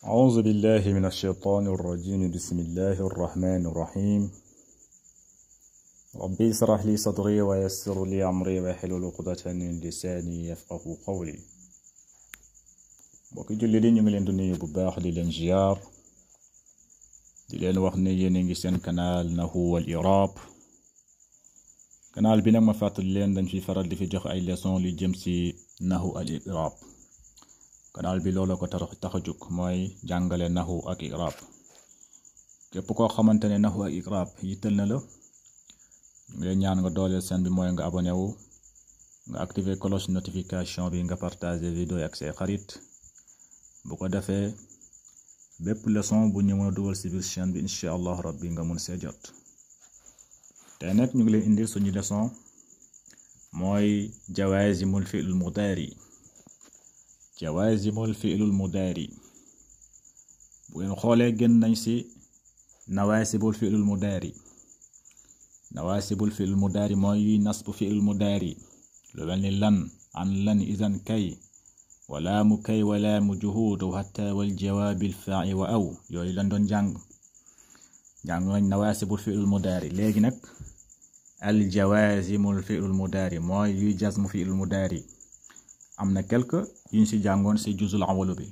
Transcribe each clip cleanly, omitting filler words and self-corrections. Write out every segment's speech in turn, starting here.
أعوذ بالله من الشيطان الرجيم. بسم الله الرحمن الرحيم. ربي اشرح لي صدري ويسر لي أمري واحلل عقدة من لساني يفقهوا قولي. mbokk julli di ñu ngi leen di nuyu bu baax di leen ziar di leen wax ne yéen a ngi seen canal Nahwu wal I'rab. canal bi nag ma fàttali leen dañ fi faral di fi jox ay leçon li jëm ci Nahwu al I'rab. canal bi loolu ko tax a jóg mooy jàngale Nahwu ak I'rab. képp koo xamante ne Nahwu ak I'rab yittal na la ñu ngi leen ñaan nga dooleel seen bi mooy nga abonné wu nga activer cloche notification bi nga partager vidéo ak say xarit bu ko defee bépp leçon bu ñu mën a dugal ci biir chaîne bi incha allah rabbi nga mun see jot. tey nag ñu ngi leen indil suñu leçon mooy jawaazimul fi'lul mudaari. jawaazimul fi'lul mudaari bu ngeen xoolee gën nañ ci nawaasibul fi'lul mudaari. nawaasibul fi'lul mudaari mooy yuy nasbu fi'lul mudaari lu mel ni lan an lan idan kay walaamu kay walaamu juhuud hatta wal jawaabil faa'i wa aw yooyu lañ doon jàng nañ nawaasibul fi'lul mudaari. léegi nag al jawaazimul fi'lul mudaari mooy yuy jazmu fi'lul mudaari. am na quelque yuñ ci jàngoon ci juzul awalu bi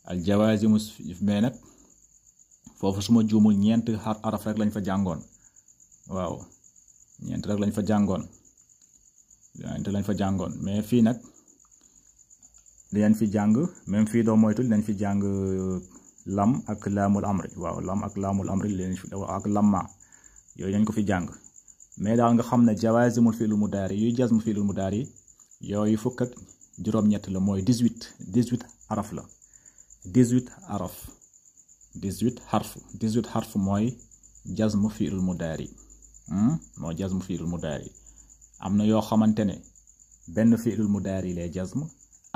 al jawaazimu mais nag foofu suma juumul ñeent araf rek lañ fa jàngoon. waaw ñeent rek lañ fa jàngoon mais fii nag dinañ fi jàng même fii doo moytul dinañ fi jàng lam ak laamul amri. waaw lam ak laamul amri leen fi ak lamma yooyu dañ ko fi jàng mais daal nga xam ne jawaazimul fi'lul mudaari yuy jazmu fi'lul mudaari yooyu fukk ak juróom-ñett la mooy 18 araf la. 18 araf 18 xarf mooy jazmu fi'lul mudaari. mooy jazmu fi'lul mudaari. am na yoo xamante ne benn fi'lul mudaari lay jazm,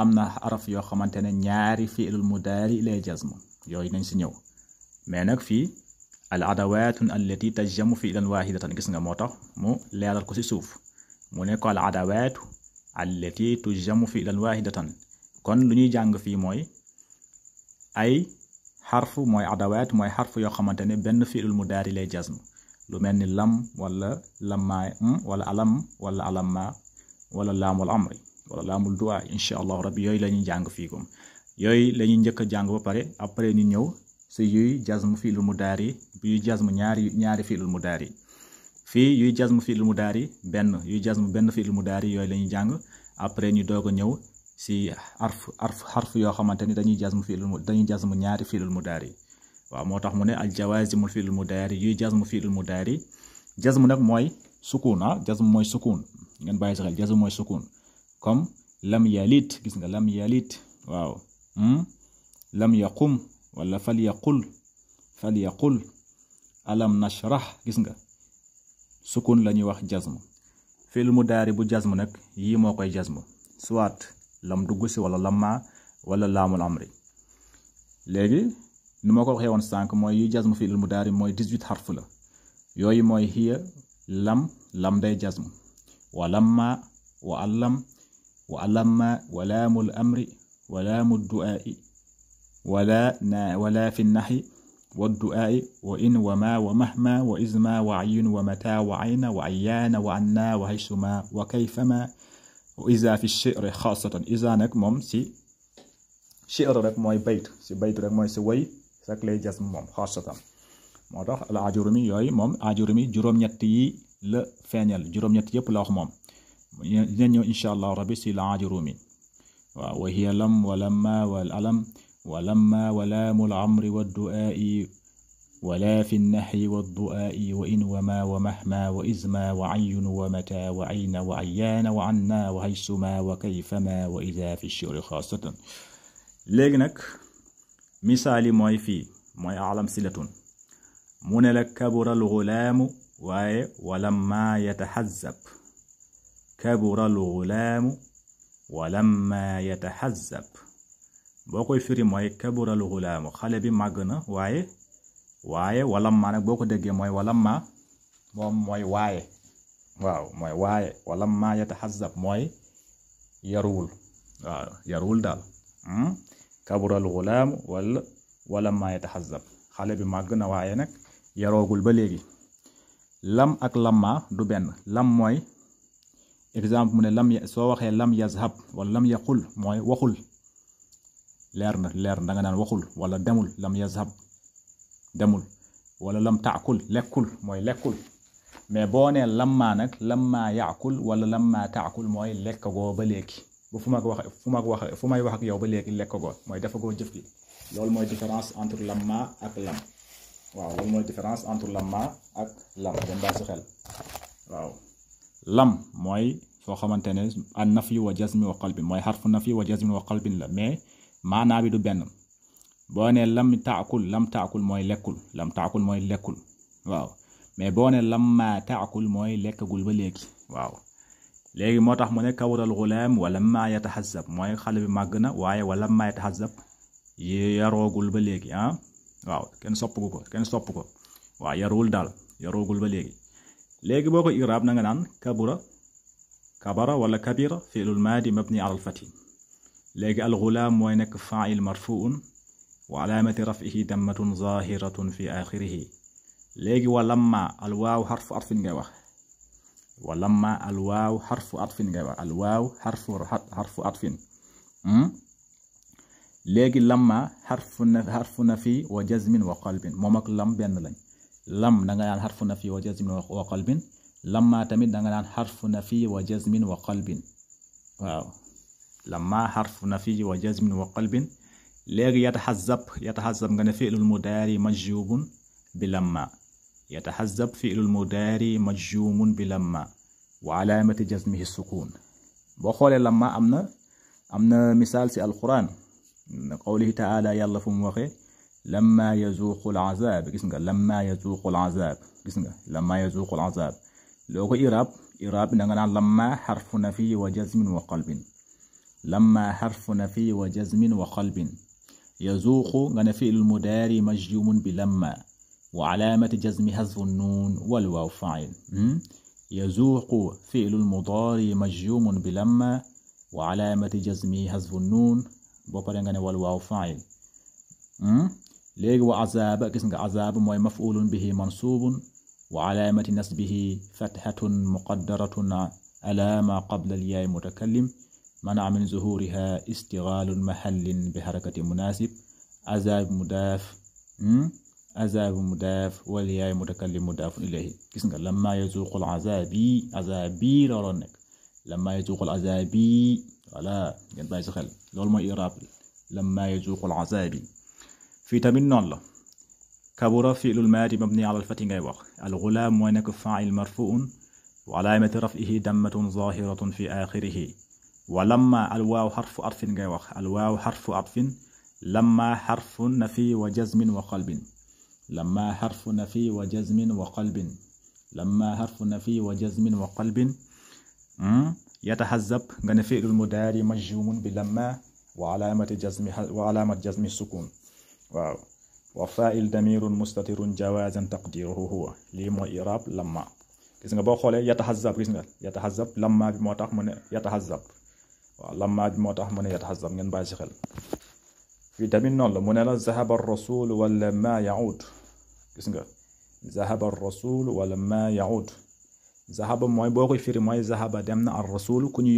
am na araf yoo xamante ne ñaari fi'lul mudaari lay jazm. yooyu nañ ci ñëw mais nag fii al adawaatun allati tajzamu fi'lan waahidatan gis nga moo tax mu leeral ko ci suuf mu ne ko al adawaatu allati tujzamu fi'lan waahidatan. kon lu ñuy jàng fii mooy ay xarf mooy adawaat mooy xarf yoo xamante ne benn fi'lul mudaari lay jazm, lu mel ni lam wala lamma wala alam wala alamma wala laamul amri wala laamul du'a incha allah rabbi yooyu la ñuy jàng fii comme yooyu la ñuy njëkk a jàng ba pare après ñu ñëw ci yuy jazm fi'lul mudaari yuy jazm ñaari fi'lul mudaari. fii yuy jazm fi'lul mudaari yuy jazm benn fi'lul mudaari yooyu la ñuy jàng après ñu doog a ñëw ci xarf yoo xamante ni dañuy jazm ñaari fi'lul mudaari. waaw moo tax mu ne al jawaazimul fi'lul mudaari yuy jazm fi'lul mudaari. jazm nag mooy sukun. jazm mooy sukun ngeen bàyyi ci xel. jazm mooy sukun comme lam yalit gis nga lam yalit. waaw lam yaqum wala fal yaqul alam nashrah gis nga sukun la ñuy wax jazm. fi'lul mudaari bu jazm nag yii moo koy jazm, soit lam dugg ci wala lamma wala laamul amri. léegi ni ma ko waxee woon sànq mooy yuy jazm fi'lul mudaari mooy 18 xarf la. yooyu mooy hiya lam day jazm wa lamma wa allam wa alamma wa laamul amri wa laamul du'aa'i wala fi nahyi wa du'aa'i wa in wa ma wa mahma wa izma wa ayun wa mata wa ayna wa ayyaana wa anna wa haysuma wa kayfama wa iza fi shi'ri xaasatan. iza nag moom ci shi'r rek mooy bayt rek mooy ci way rek lay jazm moom xaasatan. moo tax al ajurumi yooyu moom ajurumi juróom-ñett yi la feeñal, juróom-ñett yëpp la wax moom. dina ñëw incha allah rabbi ci la ajurumi. waaw wa hiya lam wa lamma wal alam wa lamma wa laamul amri wa du'aa'i wala fi nahyi wa du'aa'i wa in wa ma wa mahma wa izma wa ayun wa mata wa ayna wa ayyaana wa anna wa haysuma wa kayfama wa iza fi shi'ri xaasatan. léegi nag misaali mooy fii mooy alam silatun mu ne la kabural gulaamu waaye walamma yatahazzab. kabural gulaamu walamma yatahazzab boo koy firi mooy kabural gulaamu xale bi màgg na waaye walamma nag boo ko déggee mooy walamma moom mooy waaye. waaw mooy waaye walamma yatahazzab mooy yaruwul. waaw yaruwul daal kabural ghulaam wala ma yatahazzab xale bi màgg na waaye nag yaroogul ba léegi lam ak lamma du benn lam mooy exemple mu ne soo waxee lam yazhab wala lam yaqul mooy waxul leer na da nga naan waxul wala demul lam yazhab demul wala lam taakul lekkul mooy lekkul mais boo nee lamma nag lamma yaakul wala lamma taakul mooy lekkagoo ba léegi bu fu may wax ak yow ba léegi lekkagoo mooy defagoo jëf gi loolu mooy différence entre lamma ak lam waaw loolu mooy différence entre lamma ak lam den baa si xel waaw lam mooy foo xamante ne an nafi wa jazmi wa qalbin mooy xarfu nafi wa jazmi wa qalbin la mais maanaa bi du benn boo ne lam taakul mooy lekkul lam taakul mooy lekkul waaw mais boo ne lamma taakul mooy lekkagul ba léegi waaw léegi moo tax mu ne kawaral gulaam wala ma yatahazzab mooy xale bi màgg na waaye wala ma yatahazzab yaroogul ba léegi waaw kenn sopp ko waaw yaruwul daal yaroogul ba léegi boo ko iraab na nga naan kabara wala kabira fi'lul maadi mabni ala al-fath léegi al gulaam mooy nekk fa'il marfu'un wa alaamati raf'ihi dammatun zahiratun fi axirihi léegi wa lamma al waaw xarfu atfin ngay wax wa lamma al waaw xarfu atfin ngay wax al waaw xarfu atfin léegi lamma xarfu nafi wa jazmin wa qalbin moom ak lam benn lañ lam da nga naan xarfu nafi wa jazmin wa qalbin lamma tamit da nga naan xarfu nafi wa jazmin wa qalbin waaw lamma xarfu nafi wa jazmin wa qalbin léegi yatahazzab nga ne fi'lul mudaari majjuubun bi lamma yatahazzab fi'lul mudaari majjuumun bi lamma wa alaamati jazmihi sukuun boo xoolee lamma am na misaal si alquran qawlihi taala yàlla fu mu waxee lamma yazuuqu al-azaab gis nga lamma yazuuqu al-azaab gis nga lamma yazuuqu al-azaab loo ko iraab da nga naan lamma xarfu nafi wa jazmin wa qalbin lamma xarfu nafi wa jazmin wa qalbin yazuuqu nga ne fi'lul mudaari majjuumun bi lamma wa alaamati jazmi hazfu nuun wal waaw faa'il yazuuqu fi'lul mudaari majjuumun bi lamma wa alaamati jazmi hazfu nuun boo paree nga ne wal waaw faa'il léegi wa azaaba gis nga azaaba mooy maf'uulun bihi mansuubun wa alaamati nasbihi fathatun muqaddaratun ala ma qabla al-yaa'i mutakallim منع من ظهورها استغلال محل بحركة مناسب عذاب مضاف والياء متكلم مضاف إليه gis nga لما يذوق عذابي loolu nekk لما يذوق العذابي voilà ngeen bàyyi si xel loolu mooy i'raab لما يذوق العذابي fii tamit noonu la kabura fi'lul maadi mabni ala al-fath ngay wax al-ghulaam mooy nekk faa'il marfu'un wa alaamati raf'ihi dammatun zaahiratun fi aaxirihi ولما الواو حرف عطف ngay wax الواو حرف عطف لما حرف نفي وجزم وقلب لما حرف نفي وجزم وقلب لما حرف نفي وجزم وقلب يتحذب nga فعل المضارع مجزوم بلما وعلامة جزم السكون waaw وفاعل ضمير مستتر جوازا تقديره هو lii mooy i'raab لما gis nga boo xoolee yatahazzab gis nga yatahazzab lamma bi moo tax mu ne yatahazzab waaw lamma bi moo tax mu ne yatahazzab ngeen bàyyi si xel fii tamit noonu la mu ne la zahaba ar-rasul wala ma yaud gis nga zahaba ar-rasul wala ma yaud zahaba mooy boo koy firi mooy zahaba dem na ar-rasul ku ñu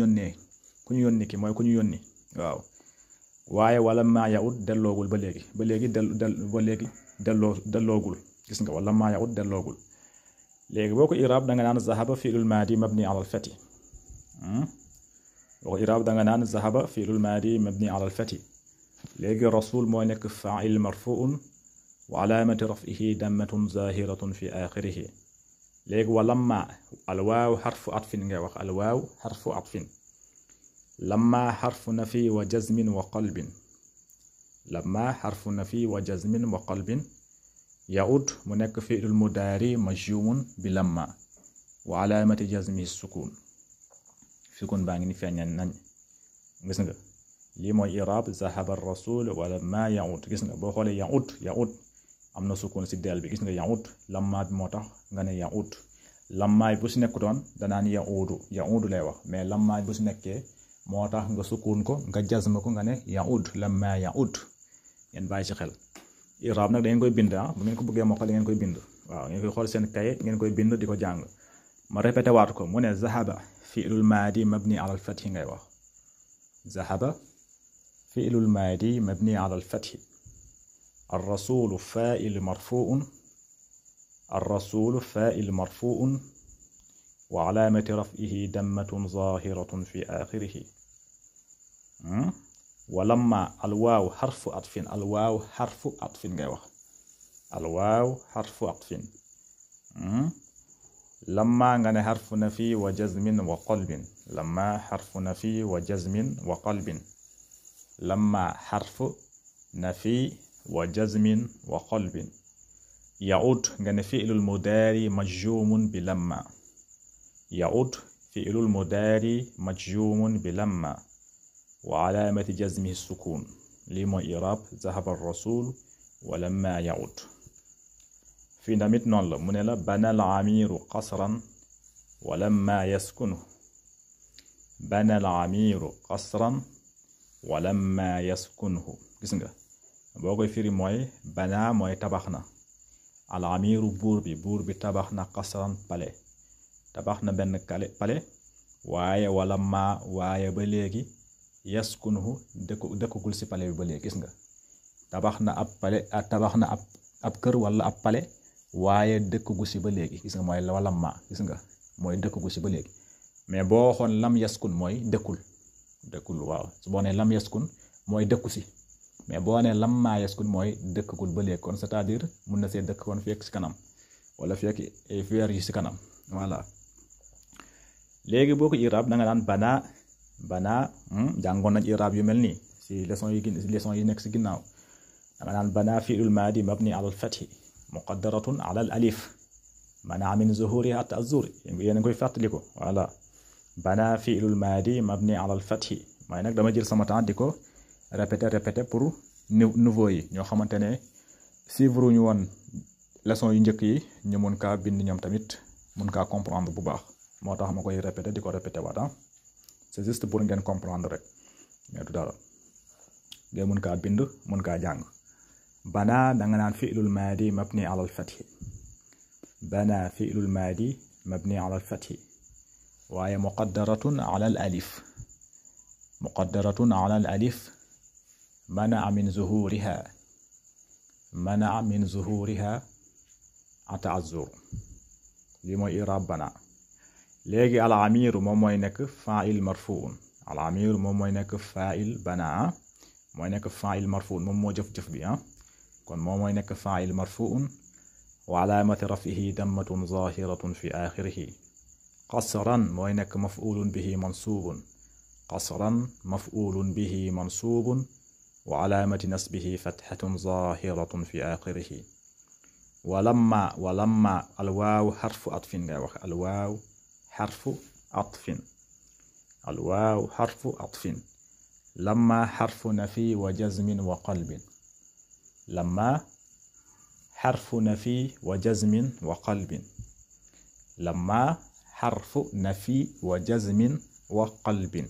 yónni ki mooy ku ñu yónni waaw waaye wala ma yaud delloogul ba léegi delloogul gis nga wala ma yaud delloogul léegi boo ko iraab da nga naan zahaba fi'lul maadi mabni ala al-fath boo ko iraab da nga naan zahaba fi'lul maadi mabni ala al-fath léegi rasul mooy nekk fa'il marfu'un wa alaamati raf'ihi dammatun zahiratun fi aaxirihi léegi wa lamma al-waaw xarfu atfin ngay wax al-waaw xarfu atfin lamma xarfu nafi wa jazmin wa qalbin lamma xarfu nafi wa jazmin wa qalbin yaud mu nekk fi'lul mudaari majzuumun bi lamma wa alaamati jazmi sukun baa ngi ni feeñal nañ gis nga lii mooy i'raab zahaba ar-rasul wala ma yaud gis nga boo xoolee yaud am na sukun si del bi gis nga yaud lamma bi moo tax nga ne yaud lamma bu si nekkutoon danaan yaudu lay wax mais lamma bu si nekkee motax nga sukun ko nga jazm ko nga ne yaud lamma yaud ngeen bàyyi ci xel i'rab nak da ngeen koy bind bu ngeen ko bëggee mokkal ngeen koy bind waaw ngeen koy xol seen kaye ngeen koy bind diko jàng ma répété waat ko mu ne zahaba fi'lul maadi mabni ala al fath ngay wax zahaba fi'lul maadi mabni ala al fath الرسول فاعل مرفوع الرسول فاعل مرفوع وعلامة رفعه دمة ظاهرة في آخره ولما الواو حرف عطف الواو حرف عطف الواو حرف عطف لما غنى حرف نفي وجزم وقلب لما حرف نفي وجزم وقلب لما حرف نفي وجزم وقلب يعود غنى فعل المضارع مجزوم بلما يعود فعل المضارع مجزوم بلما وعلامة جزمه السكون لما إعراب ذهب الرسول ولما يعود في نمت نون لا من لا بنى العمير قصرا ولما يسكنه بنى العمير قصرا ولما يسكنه gis nga bokoy firi moy bana moy tabaxna al amir buur bi tabaxna qasran palais tabaxna ben palais waye wala ma waye ba legi yaskunhu dekugul ci palais bi ba legi gis nga tabaxna ab palais tabaxna ab kër wala ab palais waye dekugul ci ba legi gis nga moy wala ma gis nga moy dekugul ci ba legi mais bo waxon lam yaskun moy dekul waaw su bo ne lam yaskun moy dekku ci mais bo ne lam ma yaskun moy dekugul ba legi kon c'est-à-dire mën na sé dekk kon fek ci kanam wala fek fier yi ci kanam voilà légui boko i'rab da nga nan bana jangon nañ i'rab yu melni ci leçon yi nek ci ginnaw da nga nan bana fi'l madi mabni ala al fath muqaddaratun ala al alif mana min zuhuriha ta'azzur yeen koy fatliko voilà bana fi'l madi mabni ala al fath may nak dama jël sama temps diko répéter pour nouveau yi ño xamantene suivre ñu won leçon yu ñëk yi ñu mën ka bind ñom tamit mën ka comprendre bu baax motax ma koy répéter diko répéter wata c'est juste pour ngeen comprendre rek mais du dara ngeen mën ka bind mën ka jàng bana da nga nan fi'lul madi mabni ala al fath bana fi'lul madi mabni ala al fath wa ya muqaddaratun ala al alif muqaddaratun ala al alif منع من ظهورها التعذر لما إعراب بنا لغي العمير موم موي نيك فاعل مرفوع العمير موم موي نيك فاعل بنا موي نيك فاعل مرفوع موم مو جف بي كون موم موي نيك فاعل مرفوع وعلامة رفعه دمة ظاهرة في آخره قصرا موي نيك مفعول به منصوب قصرا مفعول به منصوب وعلامة نصبه فتحة ظاهرة في آخره ولما الواو حرف عطف الواو حرف عطف الواو حرف عطف لما حرف نفي وجزم وقلب لما حرف نفي وجزم وقلب لما حرف نفي وجزم وقلب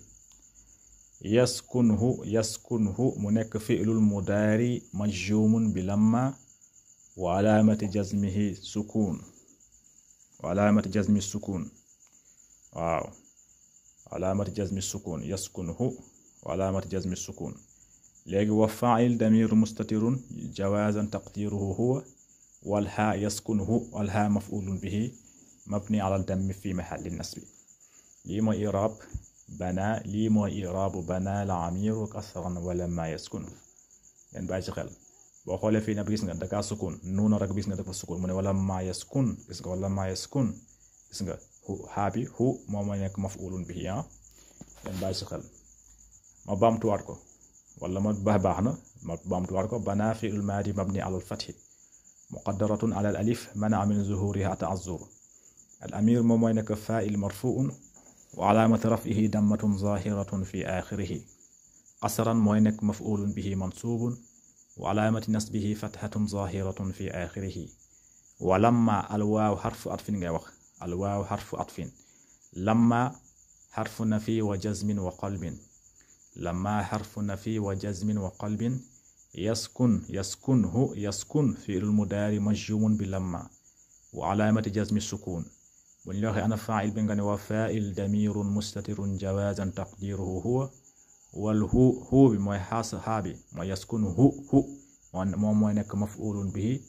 يسكنه منك فعل المضارع مجزوم بلما وعلامة جزمه سكون وعلامة جزم السكون واو علامة جزم السكون يسكنه وعلامة جزم السكون لغي وفاعل ضمير مستتر جوازا تقديره هو والها يسكنه والها مفعول به مبني على الدم في محل النصب لما إعراب بنا لما إعراب بنا العمير كسرا ولما يسكنه يعني باجي خل boo xoolee fii nag gis nga daka sukun nuuna rek gis nga dafa sukun mu ne wala ma yaskun gis nga wala ma yaskun gis nga haa bi hu moom mooy nekk maf'ulun bihi yan bàyyi si xel ma baamtuwaat ko wala ma baax na ma baamtuwaat ko bana fi'l maadi mabni ala al-fath muqaddaratun ala al-alif mana min zuhuriha ta'azzur al-amir moom mooy nekk fa'il marfu'un wa alamatu raf'ihi dammatun zahiratun fi akhirih qasran mooy nekk maf'ulun bihi mansubun وعلامة نصبه فتحة ظاهرة في آخره ولما الواو حرف عطف الواو حرف عطف لما حرف نفي وجزم وقلب لما حرف نفي وجزم وقلب يسكن فعل المضارع مجزوم بلما وعلامة جزم السكون والله أنا فاعل بنغني وفاعل ضمير مستتر جوازا تقديره هو والهو بموي حاس هابي ما يسكن هو موي نك مفعول به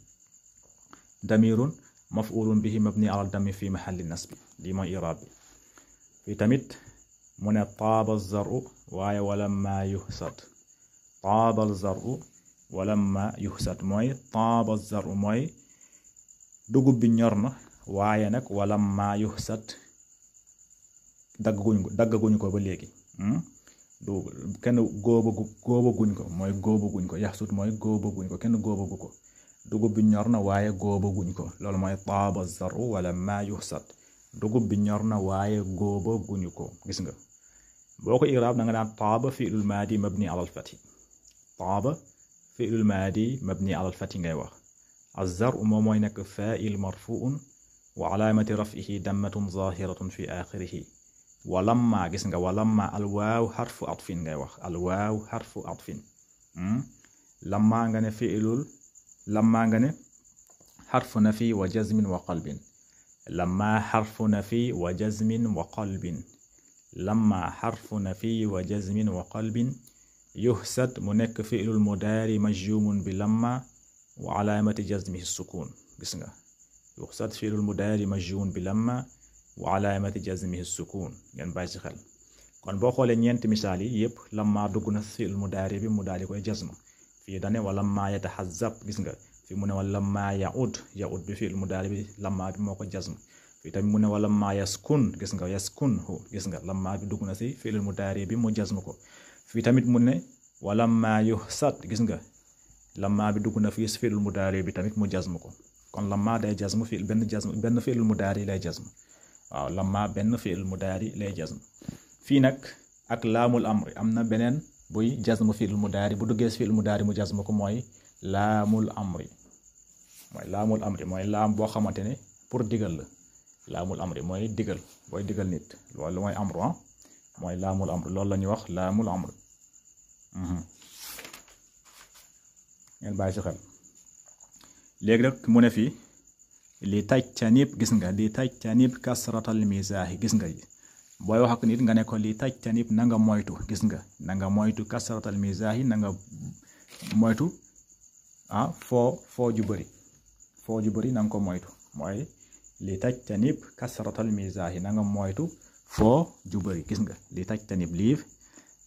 ضمير مفعول به مبني على الضم في محل النصب لي موي إعراب في تمت من طاب الزرع واي ولما يحصد طاب الزرع ولما يحصد موي طاب الزرع موي dugub bi ñor na waaye nag wala maa yuxsat daggaguñ ko ba léegi du kenn góobaguñ ko mooy góobaguñ ko yaxsut mooy góobaguñ ko kenn góobagu ko dugub bi ñor na waaye góobaguñ ko loolu mooy taaba zaru wala maa yuxsat dugub bi ñor na waaye góobaguñu ko gis nga boo ko iraab da nga naan taaba fi'lul maadi mabni ala al-fathi taaba fi'lul maadi mabni ala al-fathi ngay wax الزرع موي نك فاعل مرفوع وعلامة رفعه دمة ظاهرة في آخره ولما غيسنغا ولما الواو حرف عطف ngay wax الواو حرف عطف لما غني فعل لما غني حرف نفي وجزم وقلب لما حرف نفي وجزم وقلب لما حرف نفي وجزم وقلب يحسد منك فعل المضارع مجزوم بلما وعلامة جزمه السكون غيسنغا يقصد فعل المضارع مجزوم بلما وعلامة جزمه السكون ngeen bàyyi ci xel kon boo xoolee ñeenti misaal yi yépp lamma dugg na fi'l mudaari bi mu daal di koy jazm fii dane wala ma yatahazzab gis nga fi mu ne wala ma yaud bi fi'l mudaari bi lamma bi moo ko jazm fii tamit mu ne wala ma yaskun gis nga yaskunhu gis nga lamma bi dugg na si fi'l mudaari bi mu jazm ko fii tamit mu ne wala ma yuhsad gis nga lamma bi dugg na fii si fi'l mudaari bi tamit mu jazm ko kon lamma day jazm fi'l benn fi'l mudaari lay jazm waaw lamma benn fi'l mudaari lay jazm fii nag ak laamul amri am na beneen buy jazm fi'l mudaari bu duggee si fi'l mudaari mu jazm ko mooy laamul amri mooy laam boo xamante ne pour digal la laamul amri mooy digal booy digal nit loolu mooy amru mooy laamul amri loolu la ñuy wax laamul amri ngeen bàyyi si xel léegi nag mu ne fii li tajtanib gis nga li tajtanib kasratal mizaahi gis nga booy wax ak nit nga ne ko li tajtanib na nga moytu gis nga na nga moytu kasratal mizaahi na nga moytu foo ju bëri na nga ko moytu mooy li tajtanib kasratal mizaahi na nga moytu foo ju bëri gis nga li tajtanib lii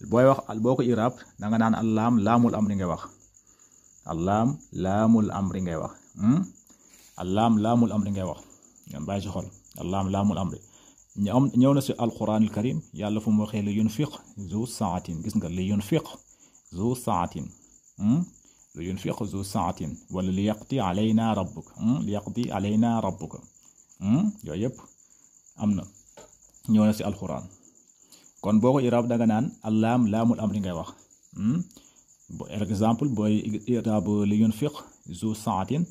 booy wax boo ko iraab da nga naan allaam laamul amri ngay wax allaam laamul amri ngay wax allaam laamul amri ngay wax ngeen bàyyi ci xol allaam laamul amri ñëw na si alquranil karim yàlla fu mu waxee li yunfiq zu saatin gis nga li yunfiq zu saatin wala li yaqdi alayna rabbuka yooyu yëpp am na ñëw na si alquran kon boo ko iraab da nga naan allaam laamul amri ngay wax exemple booy iraab li yunfiq zu saatin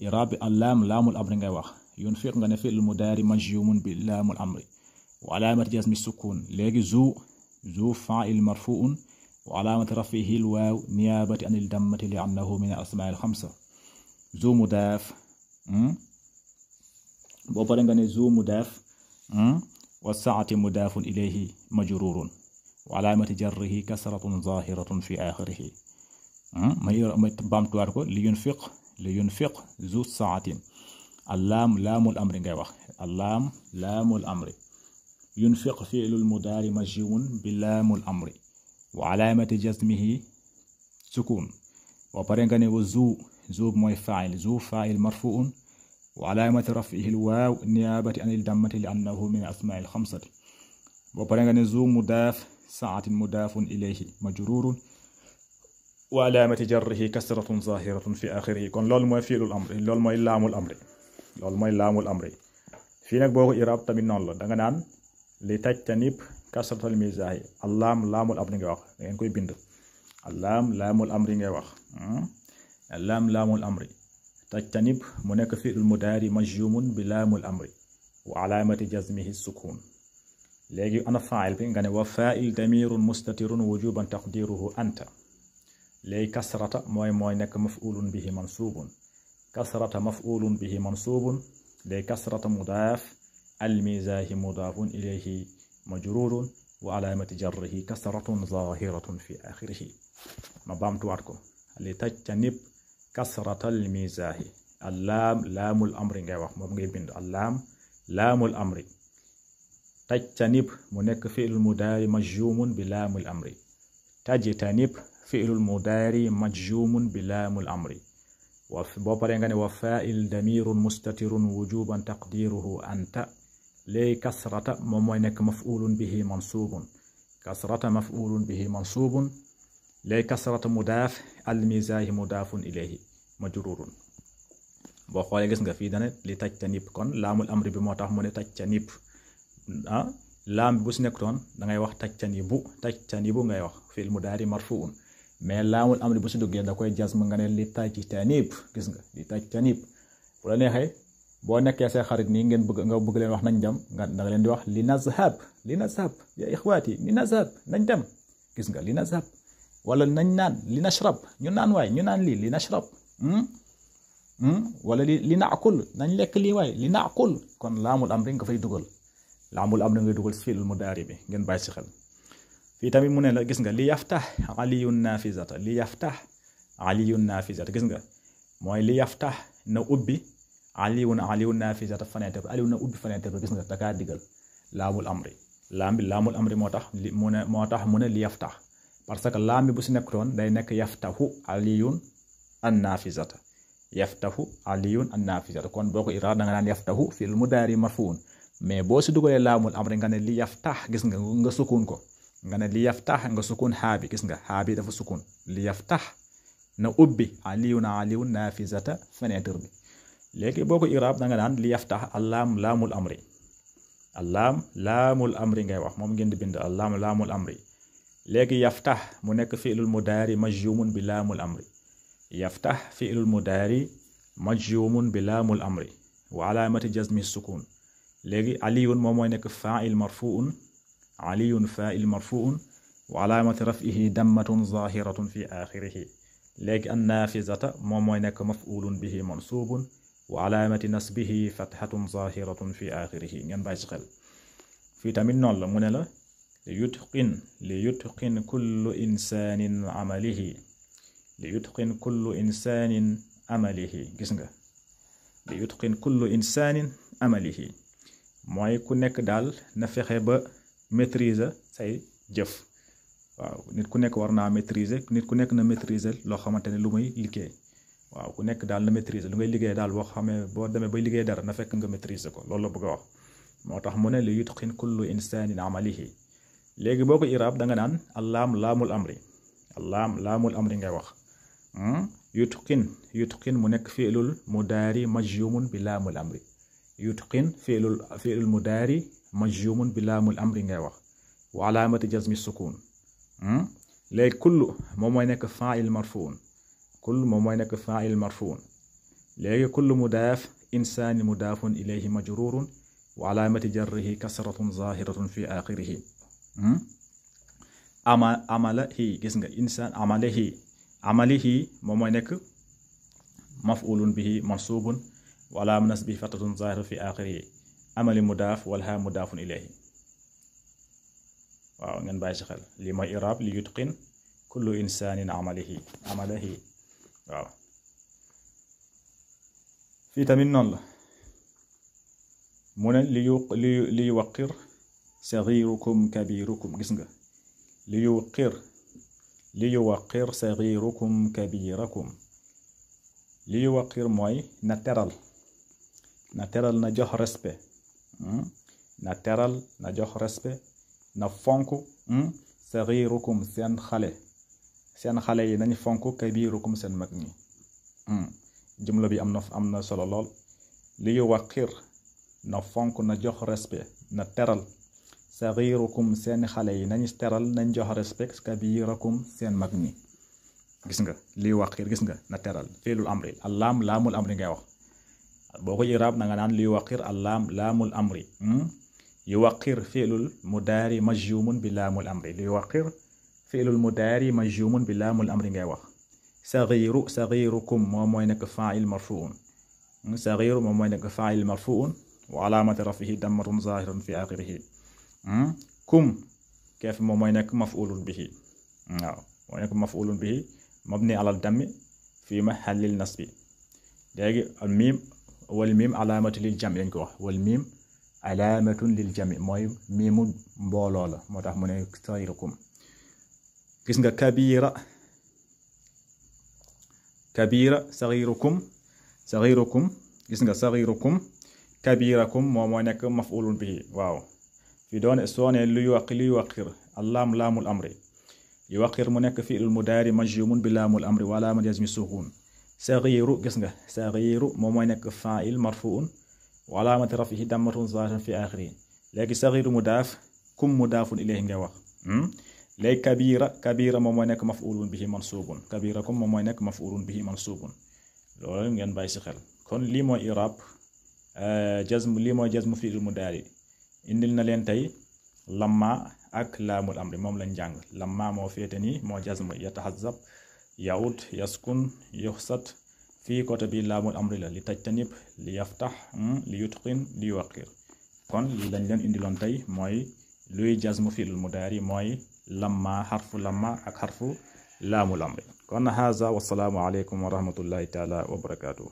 iraab allaam laamul amri ngay wax yunfiq nga ne fi'l mudaari majzuumun bi laamul amri wa alaamati jazmi sukun léegi zu faa'il marfuun wa alaamati rafihi al waaw niyaabati anil dammati li annahu min al asmaa al xamsa zu mudaaf boo pare nga ne zu mudaaf wa saati mudaafun ilayhi majruurun wa alaamati jarrihi kasratun zaahiratun fi aaxirihi may baamtuwaat ko li yunfiq zu saatin allaam laamul amri ngay wax allaam laamul amri yunfiq fi'lul mudaari majzuumun bi laamul amri wa alaamati jazmihi sukun boo pare nga ne wa zu mooy faa'il marfuun wa alaamati raf'ihi al waaw niyaabati anil dammati li annahu min asmaa'il xamsati boo pare nga ne zu mudaaf saatin mudaafun ilayhi majruurun wa alaamati jarrihi kasratun zaahiratun fi aaxirihi kon loolu mooy fi'lul amri loolu mooy laamul amri fii nag boo ko iraab tamit noonu la danga naan li tajtanib kasratal mizaahi allaam laamul amri ngay wax da ngeen koy bind allaam laamul amri ngay wax allaam laamul amri tajtanib mu nekk fi'lul mudaari majzuumun bi laamul amri wa alaamati jazmihi sukun léegi ana faa'il bi nga ne wa faa'il damirun mustatirun wujuban taqdiruhu anta léegi kasrata mooy nekk maf'ulun bihi mansubun kasrata maf'ulun bihi mansubun léegi kasrata mudaaf almizaahi mudaafun ilayhi majrurun wa alaamati jarrihi kasratun zaahiratun fi aaxirihi ma baamtuwaat ko li tajtanib kasratal mizaahi allaam laamul amri ngay wax moom ngay bind allaam laamul amri tajtanib mu nekk fi'lul mudaari majzuumun bi laamul amri tajtanib fi'lul mudaari majzuumun bi laamul amri boo paree nga ne wa faa'il damirun mustatirun wujuban taqdiruhu anta léegi kasrata moom mooy nekk maf'ulun bihi mansubun kasrata maf'ulun bihi mansubun léegi kasrata mudaaf almizaahi mudaafun ilayhi majrurun boo xoolee gis nga fii dane li tajtanib kon laamul amri bi moo tax mu ne tajtanib laam bi bu si nekkutoon da ngay wax tajtanibu ngay wax fi'l mudaari marfuun mais laamul amri bu si duggee da koy jazm nga ne li tajtanib gis nga li tajtanib bu la neexee boo nekkee say xarit nii ngeen bëgg leen wax nañ dem nga da nga leen di wax li nazhab ya ixwaati li nazhab nañ dem gis nga li nazhab wala nañ naan li nashrab ñu naan waay ñu naan lii li nashrab wala li naakul nañ lekk lii waay li naakul kon laamul amri nga fay dugal laamul amri ngay dugal si fi'lul mudaari bi ngeen bàyyi si xel fii tamit mu ne la gis nga li yaftax aliyun nafizata li yaftax aliyun nafizata gis nga mooy li yaftax na ubbi aliyun nafizata fenêtre bi aliyun na ubbi fenêtre bi gis nga dakaa digal laamul amri laamul amri moo tax mu ne li yaftax parce que laam bi bu si nekkutoon day nekk yaftaxu aliyun an nafizata yaftaxu aliyun an nafizata kon boo ko iraab da nga naan yaftaxu fil mudaari marfuun mais boo si dugalee laamul amri nga ne li yaftax gis nga sukun ko nga ne li yaftax nga sukun xaabi gis nga xaabi dafa sukun li yaftax na ubbi aliyun nafizata fenêtre bi léegi boo ko iraab da nga naan li yaftax allaam laamul amri allaam laamul amri ngay wax moom ngeen di bind allaam laamul amri léegi yaftax mu nekk fi'lul mudaari majzuumun bi laamul amri yaftax fi'lul mudaari majzuumun bi laamul amri wa alaamati jazmi sukun léegi aliyun moom mooy nekk faa'il marfuun aliyun faa'il marfuun wa alaamati raf'ihi dammatun zaahiratun fi aaxirihi léegi an naafizata moom mooy nekk maf'ulun bihi mansuubun wa alaamati nasbihi fathatun zaahiratun fi aaxirihi ngeen bàyyi ci xel fii tamit noonu la mu ne la li yutqin kullu insaanin amalihi li yutqin kullu insaanin amalihi gis nga li yutqin kullu insaanin amalihi mooy ku nekk daal na fexe ba maîtriser say jëf waaw nit ku nekk war naa maîtriser nit ku nekk na maîtriser loo xamante ne lu muy liggéey waaw ku nekk daal na maîtriser lu ngay liggéey daal boo xamee boo demee bay liggéey dara na fekk nga maîtriser ko loolu la bëgg a wax moo tax mu ne li yutqin kullu insaanin amalihi léegi boo ko iraab da nga naan allaam laamul amri allaam laamul amri ngay wax yutqin mu nekk fi'lul mudaari majzuumun bi laamul amri yutqin fi'lul mudaari majzuumun bi laamul amri ngay wax wa alaamati jazmi sukun léegi kullu moom mooy nekk faa'il marfuun kullu moom mooy nekk faa'il marfuun léegi kullu mudaaf insaani mudaafun ilayhi majruurun wa alaamati jarrihi kasratun zaahiratun fi aaxirihi amalahi gis nga insaan amalihi moom mooy nekk maf'ulun bihi mansuubun wa alaamati nasbihi fathatun zaahiratun fi aaxirihi amali mudaaf wal haa mudaafun ilayhi waaw ngeen bàyyi ci xel lii mooy iraab li yutqin kullu insaanin amalihi waaw fii tamit noonu la mu ne li yuwaqir sagirukum kabirukum gis nga li yuwaqir sagirukum kabirakum li yuwaqir mooy na teral na jox respect na teral na jox respect na fonk sagirukum seen xale yi nañ fonk kabirukum seen mag ñi jumla bi am na solo lool li yuwaqir na fonk na jox respect na teral sagirukum seen xale yi nañ teral nañ jox respect kabirakum seen mag ñi gis nga li yuwaqir gis nga na teral fi'lul amri allaam laamul amri ngay wax boo ko iraab na nga naan li yuwaqir allaam laamul amri يوقر فعل المضارع مجزوم بلام الأمر يوقر فعل المضارع مجزوم بلام الأمر ngay wax صغيركم moom mooy nekk فاعل مرفوع صغير moom mooy nekk فاعل مرفوع وعلامة رفعه ضمة ظاهرة في آخره كم كيف moom mooy nekk مفعول به waaw mooy nekk مفعول به مبني على الضم في محل النصب léegi الميم والميم علامة للجمع lañ ko wax والميم علامة للجمع mooy miimu mbooloo la moo tax mu ne صغيركم gis nga kabira صغيركم gis nga صغيركم kabirakum moom mooy nekk maf'ulun bihi waaw fi doon soo ne lu yuwaqir allaam laamul amri yuwaqir mu nekk fi'lul mudaari majzumun bi laamul amri wa alaamati jazmi sukuun saghiru gis nga saghiru moom mooy nekk fa'il marfu'un wa alaamati raf'ihi dammatun zaahiratun fi aaxirihi léegi saghiru mudaaf kum mudaafun ilayhi nga wax léegi kabira moom mooy nekk maf'ulun bihi mansuubun kabirakum moom mooy nekk maf'ulun bihi mansuubun loolu ngeen bàyyi si xel kon lii mooy i'raab jazm lii mooy jazmu fi'il mudaari indil na leen tey lamma ak laamul amri moom lañ jàng lamma moo féete nii moo jazm yatahazzab yaud yaskun yuxsat fii côté bi laamul amri la li tajtanib li yaftax li yutqin li yuwaqir kon lii lañ leen indiloon tey mooy luy jazmu fi'il mudaari mooy lamma xarfu lamma ak xarfu laamul amri kon haza wassalaamu aleykum wa rahmatullahi taala wa barakatuh